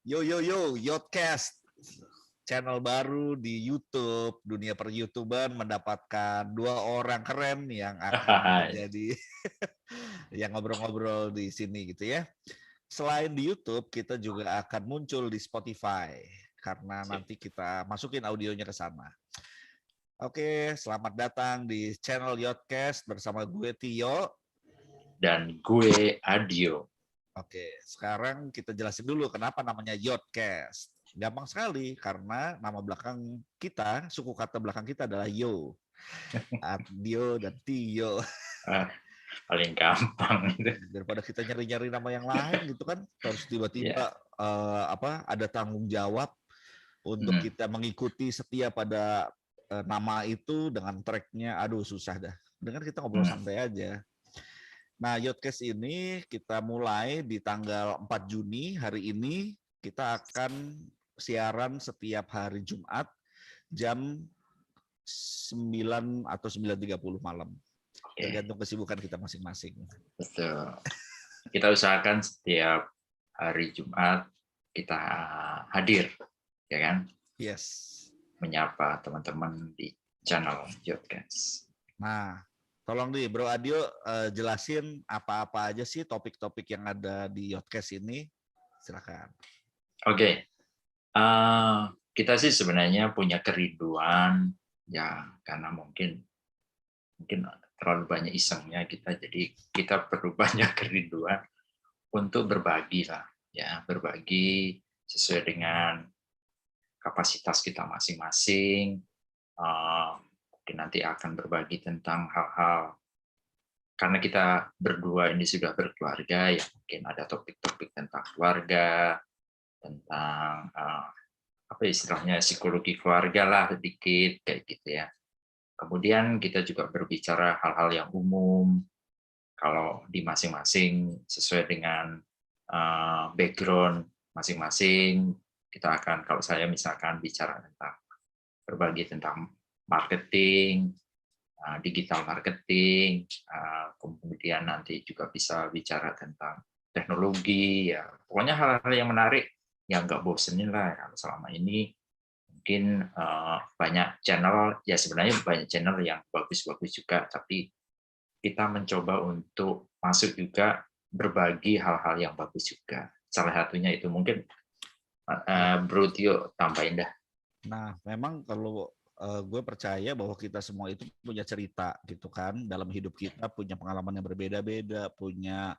Yo yo yo, Yotcast, channel baru di YouTube. Dunia per-YouTuber mendapatkan 2 orang keren yang akan menjadi yang ngobrol-ngobrol di sini gitu ya. Selain di YouTube, kita juga akan muncul di Spotify karena nanti kita masukin audionya ke sana. Oke, selamat datang di channel Yotcast bersama gue Tio dan gue Adio. Oke, sekarang kita jelasin dulu kenapa namanya Yotcast. Gampang sekali karena nama belakang kita, suku kata belakang kita adalah Yo. Adio dan Tio. Paling gampang itu. Daripada kita nyari-nyari nama yang lain gitu kan, terus tiba-tiba ada tanggung jawab untuk kita mengikuti setia pada nama itu dengan tracknya. Aduh susah dah. Dengan kita ngobrol santai aja. Nah, Yotcast ini kita mulai di tanggal 4 Juni. Hari ini kita akan siaran setiap hari Jumat jam 9 atau 9.30 malam. Tergantung kesibukan kita masing-masing. Betul. Kita usahakan setiap hari Jumat kita hadir, ya kan? Yes. Menyapa teman-teman di channel Yotcast. Nah, tolong nih Bro Adio jelasin apa-apa aja sih topik-topik yang ada di Yotcast ini. Silakan. Oke. Kita sih sebenarnya punya kerinduan ya karena mungkin terlalu banyak isengnya kita, jadi kita perlu banyak kerinduan untuk berbagi lah, ya berbagi sesuai dengan kapasitas kita masing-masing. Mungkin nanti akan berbagi tentang hal-hal karena kita berdua ini sudah berkeluarga, ya mungkin ada topik-topik tentang keluarga, tentang apa istilahnya psikologi keluarga lah sedikit kayak gitu ya. Kemudian kita juga berbicara hal-hal yang umum, kalau di masing-masing sesuai dengan background masing-masing. Kita akan, kalau saya misalkan bicara tentang berbagi tentang marketing, digital marketing, kemudian nanti juga bisa bicara tentang teknologi, ya pokoknya hal-hal yang menarik, yang nggak bosenin lah. Kalau selama ini mungkin banyak channel, ya sebenarnya banyak channel yang bagus-bagus juga, tapi kita mencoba untuk masuk juga berbagi hal-hal yang bagus juga. Salah satunya itu mungkin Bro Tio tambahin dah. Nah, memang kalau gue percaya bahwa kita semua itu punya cerita gitu kan, dalam hidup kita punya pengalaman yang berbeda-beda, punya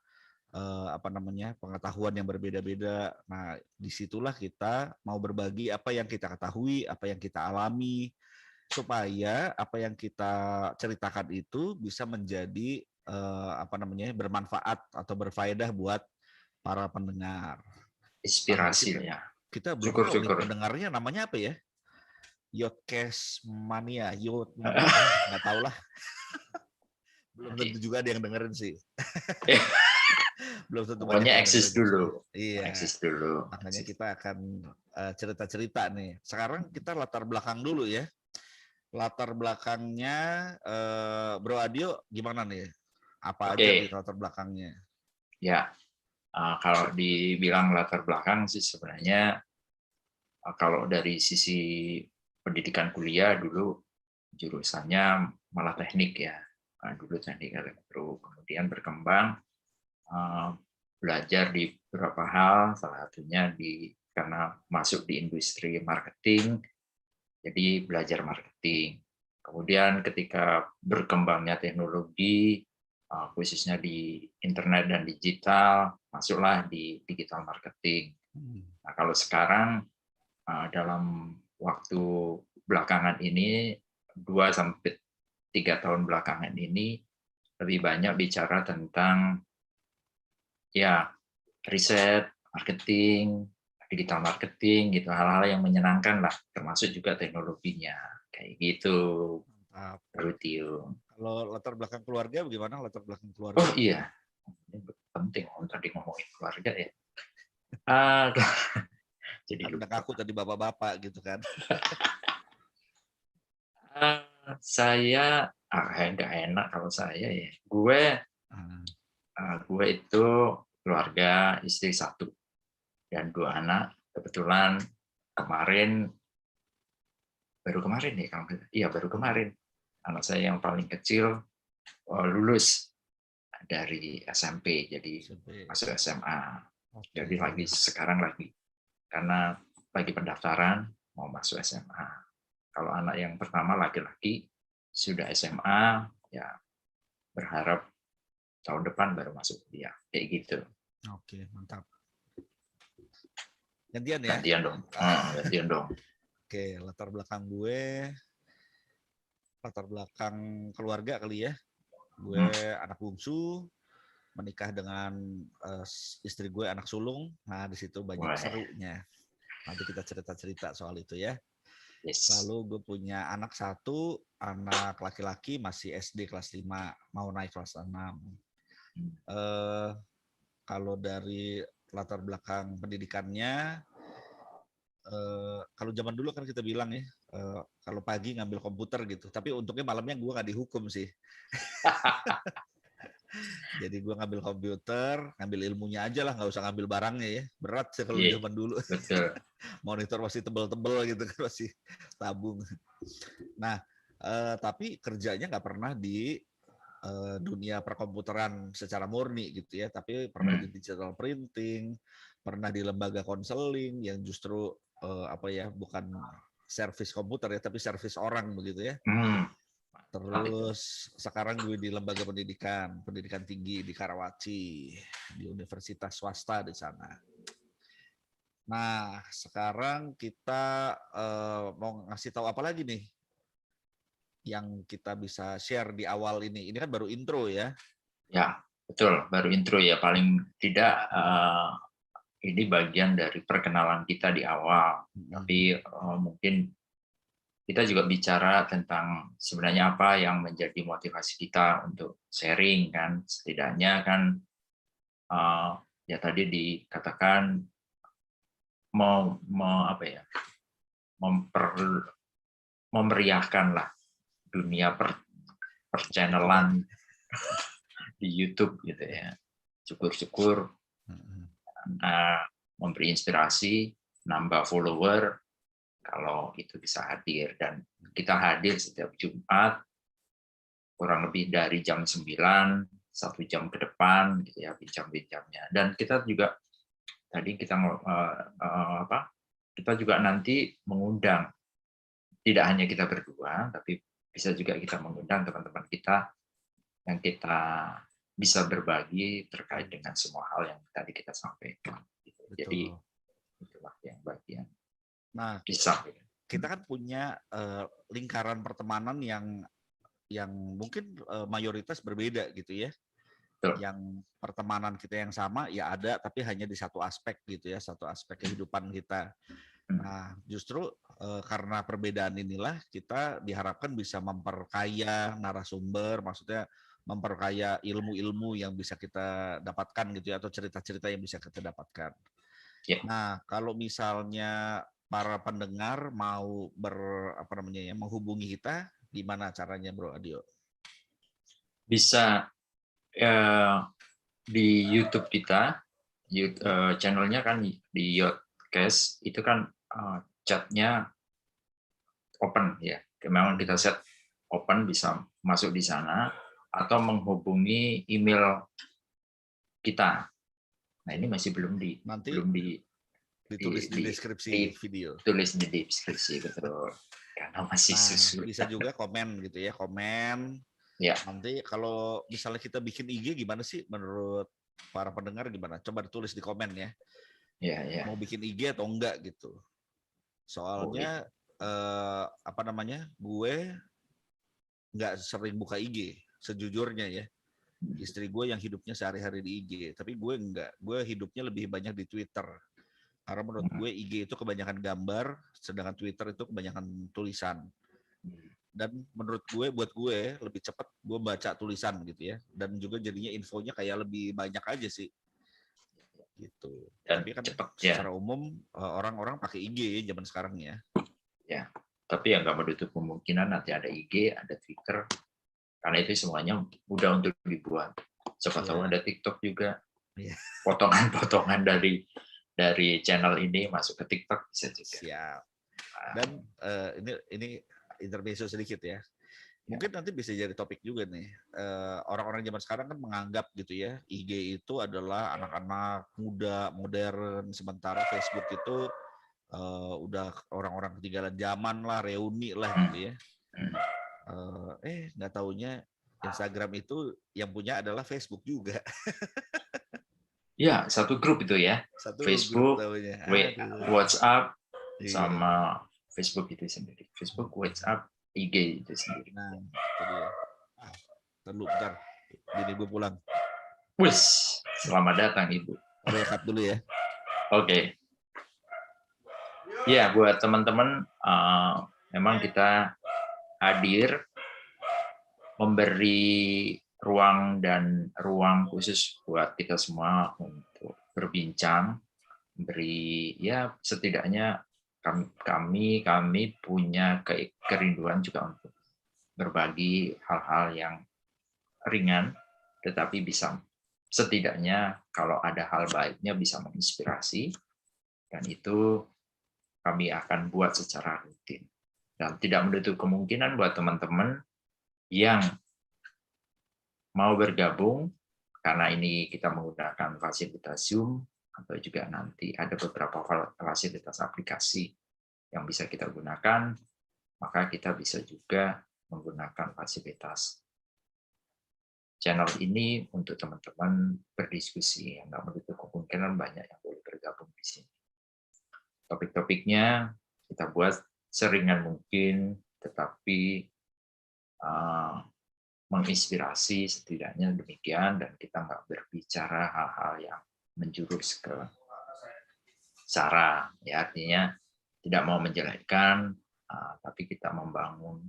pengetahuan yang berbeda-beda. Nah, disitulah kita mau berbagi apa yang kita ketahui, apa yang kita alami, supaya apa yang kita ceritakan itu bisa menjadi bermanfaat atau berfaedah buat para pendengar. Inspirasi ya. Kita belum tahu nih pendengarnya namanya apa ya? Yotcast Mania, nggak tahu lah. Belum tentu juga ada yang dengerin sih. Belum tentu pokoknya eksis dulu. Iya. Eksis dulu. Makanya kita akan cerita-cerita nih. Sekarang kita latar belakang dulu ya. Latar belakangnya Bro Adio gimana nih? Apa aja nih latar belakangnya? Ya, kalau dibilang latar belakang sih sebenarnya kalau dari sisi pendidikan kuliah dulu jurusannya malah teknik ya. Dulu teknik elektro, kemudian berkembang belajar di beberapa hal, salah satunya karena masuk di industri marketing, jadi belajar marketing. Kemudian ketika berkembangnya teknologi, khususnya di internet dan digital, masuklah di digital marketing. Nah, kalau sekarang dalam waktu belakangan ini, 2-3 tahun belakangan ini, lebih banyak bicara tentang ya riset, marketing, digital marketing, gitu, hal-hal yang menyenangkan lah, termasuk juga teknologinya, kayak gitu. Kalau latar belakang keluarga bagaimana latar belakang keluarga? Oh iya, ini penting tadi ngomongin keluarga ya. Jadi aku tadi bapak-bapak gitu kan. Saya nggak enak kalau saya ya. Gue itu keluarga istri 1. dan 2 anak. Kebetulan baru kemarin ya kalau iya baru kemarin anak saya yang paling kecil lulus dari SMP, jadi masuk SMA. Jadi sekarang lagi karena lagi pendaftaran mau masuk SMA. Kalau anak yang pertama laki-laki sudah SMA, ya berharap tahun depan baru masuk kuliah, kayak gitu. Oke, mantap. Gantian ya? Gantian dong. Gantian dong. Oke, latar belakang keluarga kali ya. Gue anak bungsu, menikah dengan istri gue anak sulung. Nah, di situ banyak serunya. Nanti kita cerita-cerita soal itu ya. Yes. Lalu gue punya anak 1, anak laki-laki masih SD kelas 5, mau naik kelas 6. Kalau dari latar belakang pendidikannya, kalau zaman dulu kan kita bilang ya, kalau pagi ngambil komputer gitu. Tapi untungnya malamnya gue nggak dihukum sih. Jadi gue ngambil komputer, ngambil ilmunya aja lah, nggak usah ngambil barangnya ya. Berat sih kalau zaman dulu. Betul. Monitor masih tebel-tebel gitu kan, masih tabung. Nah, tapi kerjanya nggak pernah di dunia perkomputeran secara murni gitu ya, tapi pernah di digital printing, pernah di lembaga konseling yang justru bukan servis komputer ya, tapi servis orang begitu ya. Terus sekarang gue di lembaga pendidikan tinggi di Karawaci, di universitas swasta di sana. Nah, sekarang kita mau ngasih tahu apa lagi nih yang kita bisa share di awal ini. Ini kan baru intro ya. Ya, betul, baru intro ya. Paling tidak ini bagian dari perkenalan kita di awal. Tapi mungkin kita juga bicara tentang sebenarnya apa yang menjadi motivasi kita untuk sharing kan. Setidaknya kan ya tadi dikatakan memeriahkan lah dunia perchannel-an di YouTube gitu ya. Syukur-syukur memberi inspirasi, nambah follower kalau itu bisa hadir, dan kita hadir setiap Jumat kurang lebih dari jam 9, 1 jam ke depan gitu ya bincang-bincangnya. Dan kita juga tadi kita juga nanti mengundang, tidak hanya kita berdua, tapi bisa juga kita mengundang teman-teman kita yang kita bisa berbagi terkait dengan semua hal yang tadi kita sampaikan. Jadi itulah yang bagian. Nah, bisa. Kita kan punya lingkaran pertemanan yang mungkin mayoritas berbeda gitu ya. Betul. Yang pertemanan kita yang sama ya ada, tapi hanya di satu aspek gitu ya, satu aspek kehidupan kita. Nah, justru karena perbedaan inilah kita diharapkan bisa memperkaya narasumber, maksudnya memperkaya ilmu-ilmu yang bisa kita dapatkan gitu ya, atau cerita-cerita yang bisa kita dapatkan. Yeah. Nah, kalau misalnya para pendengar mau menghubungi kita, gimana caranya, Bro Adio? Bisa di YouTube kita, channelnya kan di Yodcast, itu kan chatnya open ya. Memang kita set open, bisa masuk di sana atau menghubungi email kita. Nah, ini masih belum ditulis di deskripsi video. Tulis di deskripsi, betul. Karena masih susu. Bisa juga komen gitu ya, komen. Ya. Nanti kalau misalnya kita bikin IG gimana sih menurut para pendengar gimana? Coba ditulis di komen ya. Ya. Mau bikin IG atau enggak gitu. Soalnya gue nggak sering buka IG sejujurnya ya. Istri gue yang hidupnya sehari-hari di IG, tapi gue enggak. Gue hidupnya lebih banyak di Twitter. Karena menurut gue IG itu kebanyakan gambar, sedangkan Twitter itu kebanyakan tulisan. Dan menurut gue, buat gue lebih cepat gue baca tulisan gitu ya. Dan juga jadinya infonya kayak lebih banyak aja sih. Gitu. Dan tapi kan cepat, secara umum orang-orang pakai IG zaman sekarang ya. Ya, tapi yang nggak menutup kemungkinan nanti ada IG, ada Twitter. Karena itu semuanya mudah untuk dibuat. Siapa tahu ada TikTok juga. Potongan-potongan dari dari channel ini masuk ke TikTok bisa juga. Siap. Dan ini intermezzo sedikit ya. Mungkin nanti bisa jadi topik juga nih. Orang-orang zaman sekarang kan menganggap gitu ya, IG itu adalah anak-anak muda, modern, sementara Facebook itu udah orang-orang ketinggalan zaman lah, reuni lah gitu ya. Nggak taunya Instagram itu yang punya adalah Facebook juga. Ya, satu grup itu ya. Satu Facebook, grup taunya. WhatsApp, Iya. sama Facebook itu sendiri. Facebook, WhatsApp, IG itu sendiri. Nah, itu dia. Bentar. Bini gue pulang. Wis, selamat datang Ibu. Rehat dulu ya. Oke. Ya, buat teman-teman, memang kita hadir memberi ruang khusus buat kita semua untuk berbincang, beri ya setidaknya kami punya kerinduan juga untuk berbagi hal-hal yang ringan, tetapi bisa setidaknya kalau ada hal baiknya bisa menginspirasi, dan itu kami akan buat secara rutin. Dan tidak menutup kemungkinan buat teman-teman yang mau bergabung, karena ini kita menggunakan fasilitas Zoom, atau juga nanti ada beberapa fasilitas aplikasi yang bisa kita gunakan, maka kita bisa juga menggunakan fasilitas channel ini untuk teman-teman berdiskusi. Nggak menutup kemungkinan banyak yang boleh bergabung di sini. Topik-topiknya kita buat seringan mungkin, tetapi menginspirasi setidaknya demikian, dan kita nggak berbicara hal-hal yang menjurus ke sara, ya artinya tidak mau menjelekkan, tapi kita membangun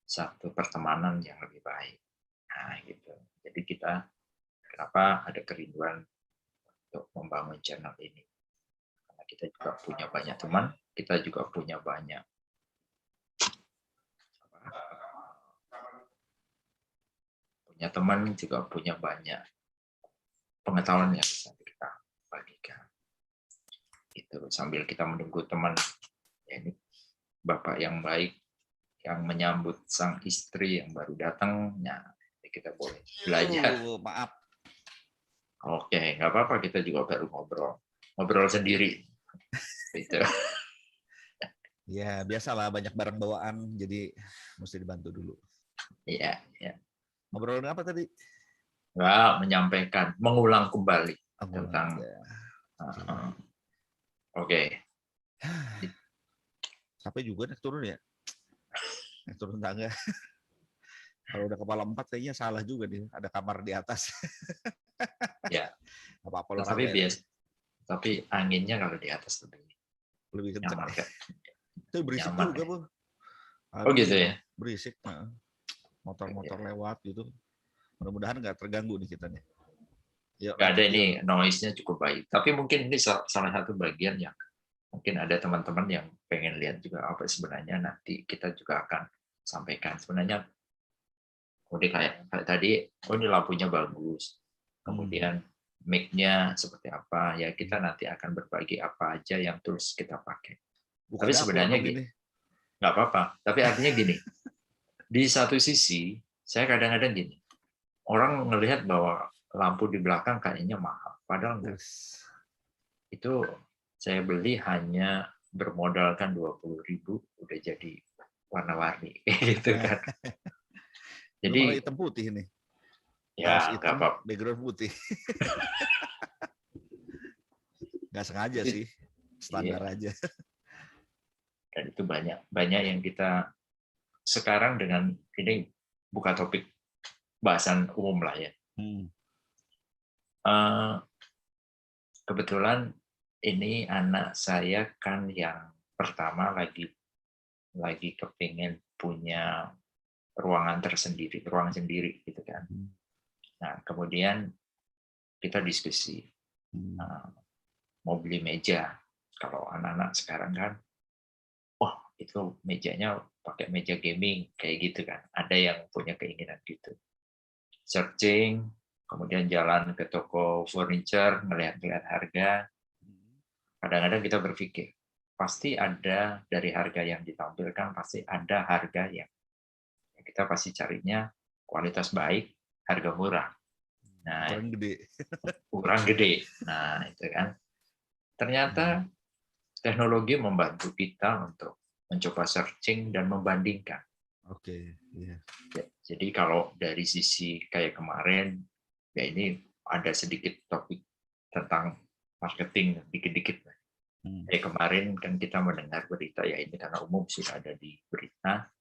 satu pertemanan yang lebih baik. Nah, gitu. Jadi kita kenapa ada kerinduan untuk membangun channel ini? Karena kita juga punya banyak teman, kita juga punya banyak teman, juga punya banyak pengetahuan yang bisa kita bagikan. Itu sambil kita menunggu teman, ya ini bapak yang baik yang menyambut sang istri yang baru datang, ya kita boleh belajar. Maaf. Oke, nggak apa-apa, kita juga baru ngobrol sendiri. Gitu. Ya biasalah, banyak barang bawaan, jadi mesti dibantu dulu. Iya, ya. Ngobrolin apa tadi? Nggak, menyampaikan, mengulang kembali tentang. Oke. Sampai juga naik turun ya? Naik turun tangga. Kalau udah kepala 4 kayaknya salah juga nih, ada kamar di atas. Ya. Apa-apa tapi anginnya kalau di atas lebih kencang. Ya. Itu berisik nyaman, juga, Bu. Oh gitu ya? Berisik. Motor-motor lewat gitu. Mudah-mudahan nggak terganggu nih kita nih. Nggak ada, ini noise-nya cukup baik. Tapi mungkin ini salah satu bagian yang mungkin ada teman-teman yang pengen lihat juga apa sebenarnya, nanti kita juga akan sampaikan. Sebenarnya udah kayak tadi, ini lampunya bagus. Kemudian mic-nya seperti apa, ya kita nanti akan berbagi apa aja yang terus kita pakai. Tapi sebenarnya gini, nggak apa-apa. Tapi artinya gini, di satu sisi saya kadang-kadang gini, orang melihat bahwa lampu di belakang kayaknya mahal, padahal enggak. Itu saya beli hanya bermodalkan 20.000 udah jadi warna-warni, gitu kan. Jadi malah hitam putih nih. Ya, nggak apa-apa. Background putih. Nggak sengaja sih, standar aja. Dan itu banyak yang kita sekarang dengan ini buka topik bahasan umum lah ya. Kebetulan ini anak saya kan yang pertama lagi kepingin punya ruangan sendiri gitu kan. Nah, kemudian kita diskusi mau beli meja. Kalau anak-anak sekarang kan, wah itu mejanya pakai meja gaming kayak gitu kan. Ada yang punya keinginan gitu. Searching, kemudian jalan ke toko furniture, ngelihat harga. kadang-kadang kita berpikir, pasti ada dari harga yang ditampilkan, pasti ada harga yang kita pasti carinya kualitas baik, harga murah. Nah, Ukuran gede. ukuran gede. Nah, itu kan. Ternyata teknologi membantu kita untuk mencoba searching dan membandingkan. Oke, iya. Jadi kalau dari sisi kayak kemarin, ya ini ada sedikit topik tentang marketing dikit-dikit. Kayak kemarin kan kita mendengar berita, ya ini karena umum sudah ada di berita,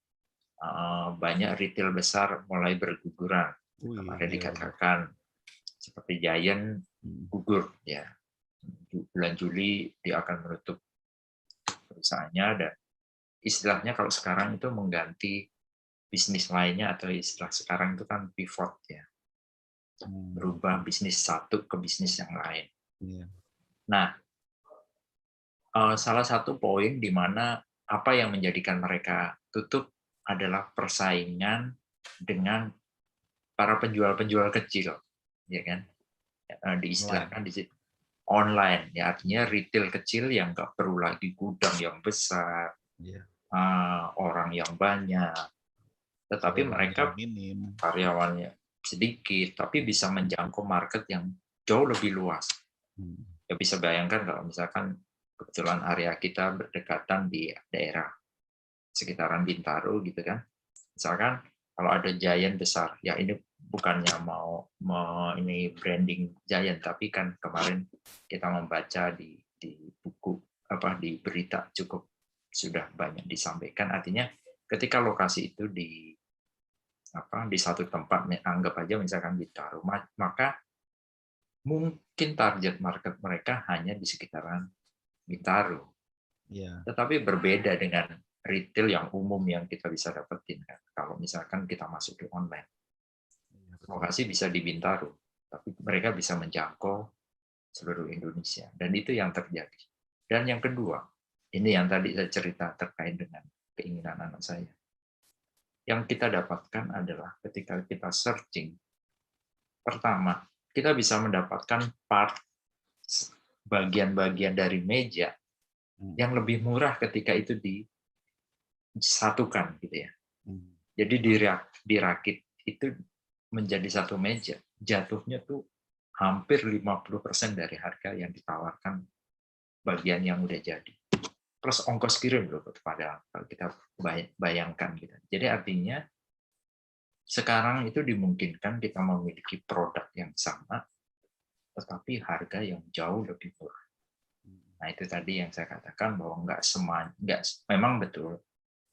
banyak retail besar mulai berguguran. Kemarin Iya, dikatakan seperti Giant gugur, ya bulan Juli dia akan menutup perusahaannya, dan istilahnya kalau sekarang itu mengganti bisnis lainnya, atau istilah sekarang itu kan pivot, ya, berubah bisnis satu ke bisnis yang lain. Iya. Nah, salah satu poin di mana apa yang menjadikan mereka tutup adalah persaingan dengan para penjual-penjual kecil, ya kan? Diistilahkan di situ online, ya artinya retail kecil yang nggak perlu lagi gudang yang besar, orang yang banyak, tetapi mereka karyawannya sedikit, tapi bisa menjangkau market yang jauh lebih luas. Ya bisa bayangkan kalau misalkan kebetulan area kita berdekatan di daerah sekitaran Bintaro gitu kan, misalkan kalau ada Giant besar, ya ini bukannya mau ini branding Giant, tapi kan kemarin kita membaca di buku di berita cukup sudah banyak disampaikan, artinya ketika lokasi itu di satu tempat, anggap aja misalkan Bintaro, maka mungkin target market mereka hanya di sekitaran Bintaro. Tetapi berbeda dengan retail yang umum yang kita bisa dapetin kan. Kalau misalkan kita masuk ke online, lokasi bisa di Bintaro, tapi mereka bisa menjangkau seluruh Indonesia, dan itu yang terjadi. Dan yang kedua, ini yang tadi saya cerita terkait dengan keinginan anak saya. Yang kita dapatkan adalah ketika kita searching, pertama, kita bisa mendapatkan part bagian-bagian dari meja yang lebih murah ketika itu disatukan gitu ya. Jadi dirakit itu menjadi satu meja, jatuhnya tuh hampir 50% dari harga yang ditawarkan bagian yang udah jadi. Plus ongkos kirim loh, pada kalau kita bayangkan gitu. Jadi artinya sekarang itu dimungkinkan kita memiliki produk yang sama, tetapi harga yang jauh lebih murah. Nah, itu tadi yang saya katakan bahwa memang betul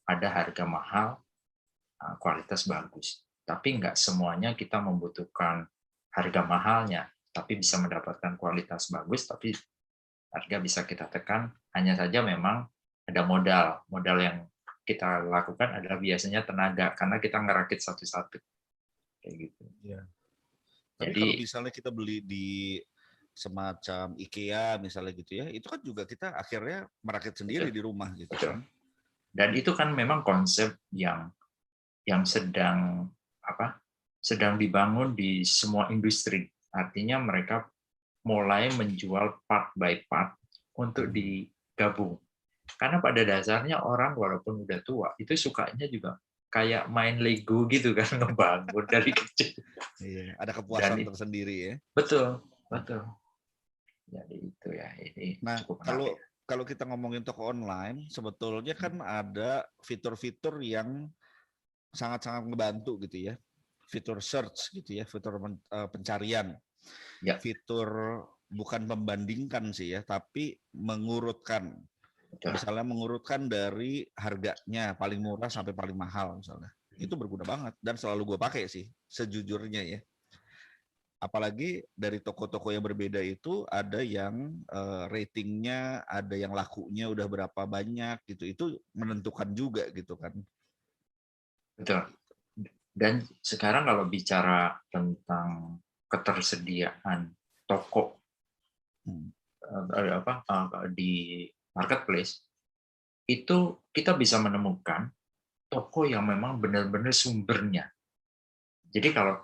ada harga mahal, kualitas bagus. Tapi nggak semuanya kita membutuhkan harga mahalnya, tapi bisa mendapatkan kualitas bagus, tapi harga bisa kita tekan. Hanya saja memang ada modal yang kita lakukan adalah biasanya tenaga, karena kita ngerakit satu-satu kayak gitu. Ya. Tapi kalau misalnya kita beli di semacam IKEA misalnya gitu ya, itu kan juga kita akhirnya merakit sendiri di rumah gitu kan. Dan itu kan memang konsep yang sedang dibangun di semua industri. Artinya mereka mulai menjual part by part untuk digabung. Karena pada dasarnya orang walaupun udah tua, itu sukanya juga kayak main Lego gitu kan, ngebangun dari kecil. Iya, ada kepuasan tersendiri ya. Betul. Jadi itu ya, ini cukup menarik. Kalau kita ngomongin toko online, sebetulnya kan ada fitur-fitur yang sangat-sangat ngebantu gitu ya. Fitur search gitu ya, fitur pencarian. Ya. Fitur bukan membandingkan sih ya, tapi mengurutkan. Betul. Misalnya mengurutkan dari harganya paling murah sampai paling mahal misalnya. Itu berguna banget dan selalu gue pakai sih sejujurnya ya. Apalagi dari toko-toko yang berbeda itu ada yang ratingnya, ada yang lakunya udah berapa banyak gitu. Itu menentukan juga gitu kan. Betul. Dan sekarang kalau bicara tentang ketersediaan toko di marketplace, itu kita bisa menemukan toko yang memang benar-benar sumbernya. Jadi kalau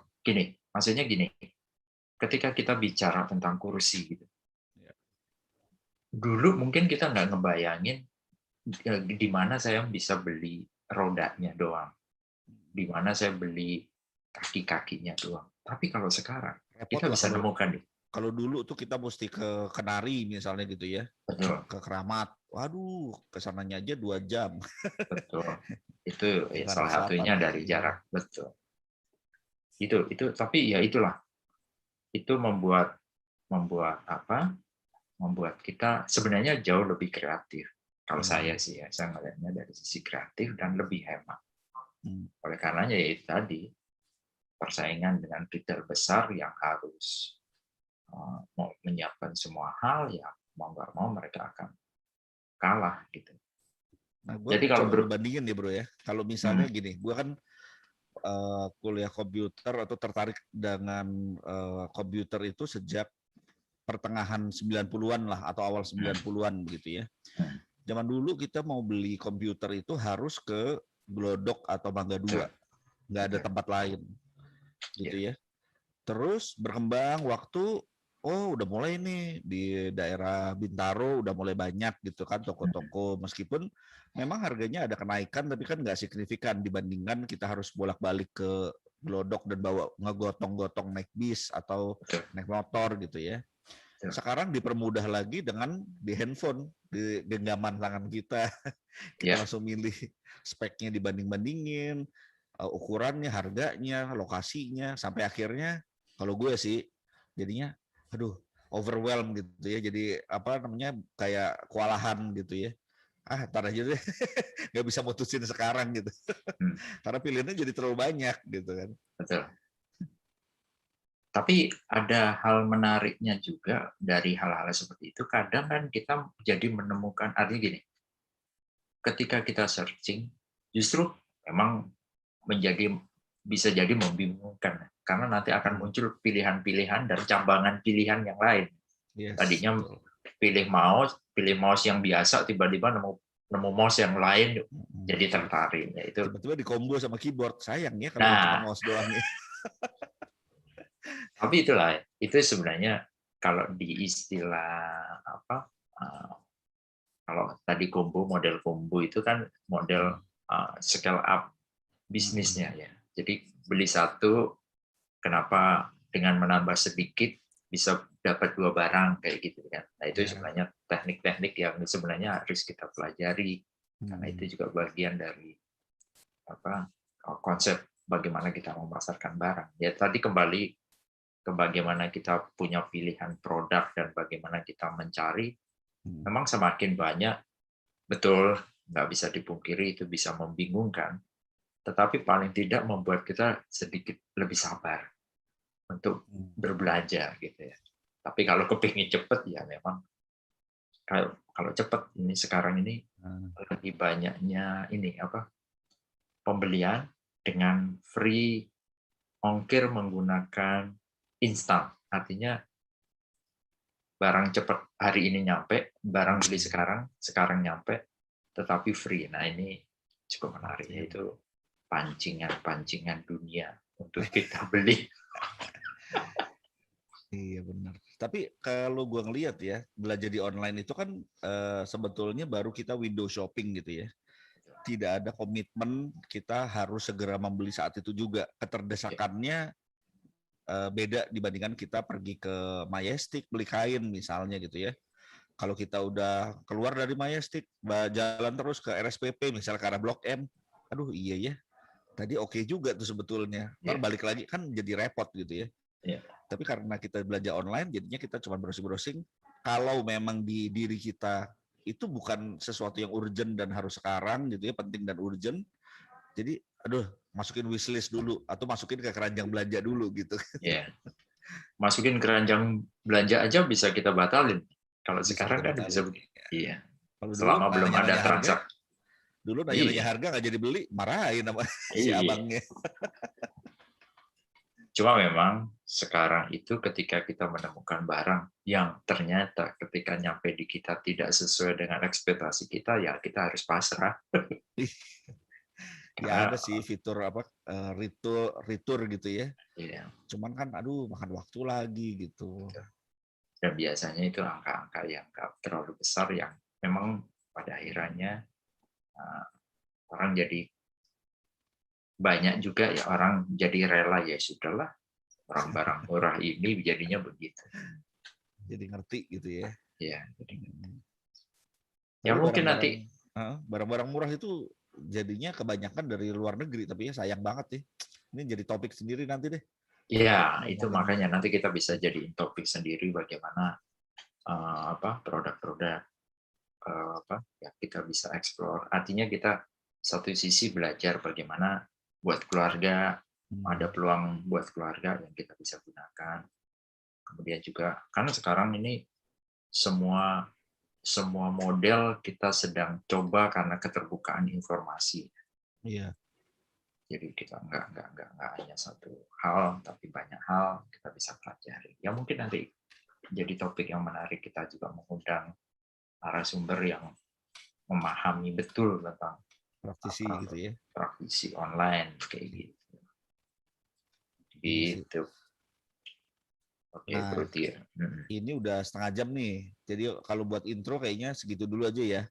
maksudnya gini, ketika kita bicara tentang kursi gitu, dulu mungkin kita nggak ngebayangin di mana saya bisa beli rodanya doang, di mana saya beli kaki-kakinya doang. Tapi kalau sekarang Repot kita lah bisa nemukan nih, kalau dulu tuh kita mesti ke Kenari misalnya gitu ya, betul, ke Keramat. Waduh, kesananya aja 2 jam. betul. Itu ya Jakarta salah Selatan satunya nih. dari Iya. jarak, betul. Tapi ya itulah, itu membuat membuat apa? Membuat kita sebenarnya jauh lebih kreatif. Kalau saya sih ya, saya melihatnya dari sisi kreatif dan lebih hemat. Oleh karenanya ya itu tadi, persaingan dengan retail besar yang harus mau menyiapkan semua hal, ya mau nggak mau mereka akan kalah gitu. Nah, gue Jadi kalau coba ngebandingin nih bro ya. Kalau misalnya gini, gue kan kuliah komputer atau tertarik dengan komputer itu sejak pertengahan 90-an lah atau awal 90-an begitu ya. Zaman dulu kita mau beli komputer itu harus ke Glodok atau Mangga 2. Nggak ada tempat lain. Gitu ya. Terus berkembang waktu, oh udah mulai nih di daerah Bintaro udah mulai banyak gitu kan toko-toko, meskipun memang harganya ada kenaikan tapi kan nggak signifikan dibandingkan kita harus bolak-balik ke Glodok dan bawa ngegotong-gotong naik bis atau naik motor gitu ya. Sekarang dipermudah lagi dengan di handphone, di genggaman tangan kita. Kita langsung milih speknya, dibanding-bandingin, ukurannya, harganya, lokasinya, sampai akhirnya kalau gue sih jadinya aduh overwhelmed gitu ya. Jadi apa namanya kayak kewalahan gitu ya. Ntar aja deh, nggak bisa mutusin sekarang gitu. Karena pilihannya jadi terlalu banyak gitu kan. Betul. Tapi ada hal menariknya juga dari hal-hal seperti itu. Kadang kan kita jadi menemukan, artinya gini, ketika kita searching, justru memang bisa jadi membingungkan. Karena nanti akan muncul pilihan-pilihan dan cambangan pilihan yang lain. Tadinya pilih mouse yang biasa, tiba-tiba nemu mouse yang lain, jadi tertarik. Tiba-tiba dikombo sama keyboard, sayang ya kalau cuma mouse doang ya. Tapi itulah, itu sebenarnya kalau di istilah apa, kalau tadi model combo itu kan model scale up bisnisnya ya. Jadi beli satu, kenapa dengan menambah sedikit bisa dapat 2 barang kayak gitu kan. Nah itu sebenarnya teknik-teknik yang sebenarnya harus kita pelajari, karena itu juga bagian dari apa konsep bagaimana kita memasarkan barang. Ya tadi kembali ke bagaimana kita punya pilihan produk dan bagaimana kita mencari, memang semakin banyak, betul, nggak bisa dipungkiri itu bisa membingungkan, tetapi paling tidak membuat kita sedikit lebih sabar untuk berbelanja gitu ya. Tapi kalau kepingin cepet ya memang kalau cepet ini sekarang ini lebih banyaknya ini apa pembelian dengan free ongkir menggunakan instan, artinya barang cepat hari ini nyampe, barang beli sekarang nyampe, tetapi free. Nah ini cukup menarik, yaitu pancingan-pancingan dunia untuk kita beli. Iya benar. Tapi kalau gue ngelihat ya, belajar di online itu kan sebetulnya baru kita window shopping gitu ya. Tidak ada komitmen kita harus segera membeli saat itu juga. Keterdesakannya beda dibandingkan kita pergi ke Majestic beli kain misalnya gitu ya. Kalau kita udah keluar dari Majestic, jalan terus ke RSPP misalnya ke arah Blok M, aduh iya ya, tadi oke juga tuh sebetulnya. Ntar balik lagi kan jadi repot gitu ya. Tapi karena kita belanja online, jadinya kita cuma browsing-browsing. Kalau memang di diri kita itu bukan sesuatu yang urgent dan harus sekarang gitu ya, penting dan urgent. Jadi, aduh, masukin wishlist dulu atau masukin ke keranjang belanja dulu gitu. Iya. Masukin keranjang belanja aja bisa kita batalin. Kalau sekarang kan bisa begitu. Iya. Kalau selama belum ada transaksi. Dulu nanya-nanya harga nggak jadi beli, marahin sama si abangnya. Cuma memang sekarang itu ketika kita menemukan barang yang ternyata ketika nyampe di kita tidak sesuai dengan ekspektasi kita, ya kita harus pasrah. Ya ada sih fitur apa retur gitu ya. Iya. Cuman kan aduh makan waktu lagi gitu. Dan biasanya itu angka-angka yang nggak terlalu besar yang memang pada akhirnya orang jadi banyak juga ya, orang jadi rela, ya sudahlah, orang barang murah ini jadinya begitu. Jadi ngerti gitu ya. Ya, jadi Tapi ya mungkin nanti barang-barang murah itu jadinya kebanyakan dari luar negeri, tapi ya sayang banget sih. Ini jadi topik sendiri nanti deh. ya itu makanya nanti kita bisa jadiin topik sendiri bagaimana produk-produk yang kita bisa eksplor. Artinya kita satu sisi belajar bagaimana buat keluarga, ada peluang buat keluarga yang kita bisa gunakan. Kemudian juga karena sekarang ini semua model kita sedang coba karena keterbukaan informasi. Iya. Jadi kita nggak hanya satu hal, tapi banyak hal kita bisa pelajari. Ya mungkin nanti jadi topik yang menarik, kita juga mengundang narasumber yang memahami betul tentang Praktisi gitu ya. praktisi online kayak gitu. Gitu. Oke, Nah, Bro Tir. Ini udah setengah jam nih. Jadi kalau buat intro kayaknya segitu dulu aja ya.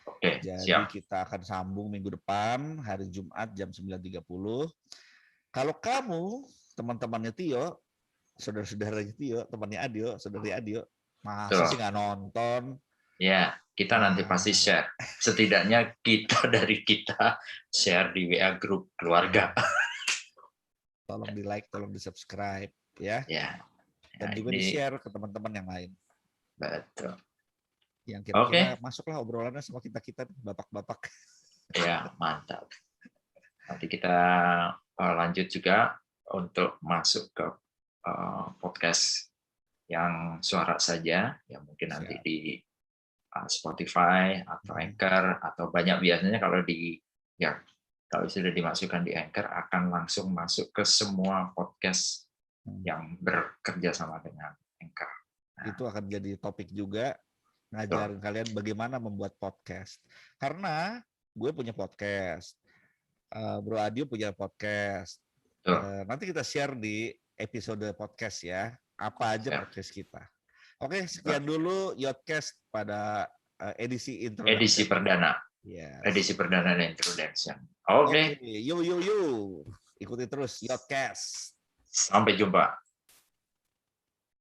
Oke, Jadi siap. kita akan sambung minggu depan, hari Jumat jam 9.30. Kalau kamu, teman-temannya Tio, saudara-saudaranya Tio, temannya Adio, saudari Adio, masa sih nggak nonton? Ya, kita nanti pasti share. Setidaknya dari kita share di WA grup keluarga. Tolong di like, tolong di subscribe ya. Ya. Dan juga di share ke teman-teman yang lain. Betul. Yang kira-kira masuklah obrolannya sama kita-kita, bapak-bapak. Ya, mantap. Nanti kita lanjut juga untuk masuk ke podcast yang suara saja, yang mungkin nanti di Spotify atau Anchor, atau banyak biasanya kalau sudah dimasukkan di Anchor akan langsung masuk ke semua podcast yang bekerja sama dengan Anchor. Itu akan jadi topik juga, ngajarin kalian bagaimana membuat podcast. Karena gue punya podcast, Bro Adio punya podcast. Nanti kita share di episode podcast ya, apa aja podcast kita. Oke, sekian dulu Yodcast pada edisi introduction. Edisi perdana. Yes. Edisi perdana dan introduction. Oke. Yo. Ikuti terus Yodcast. Sampai jumpa.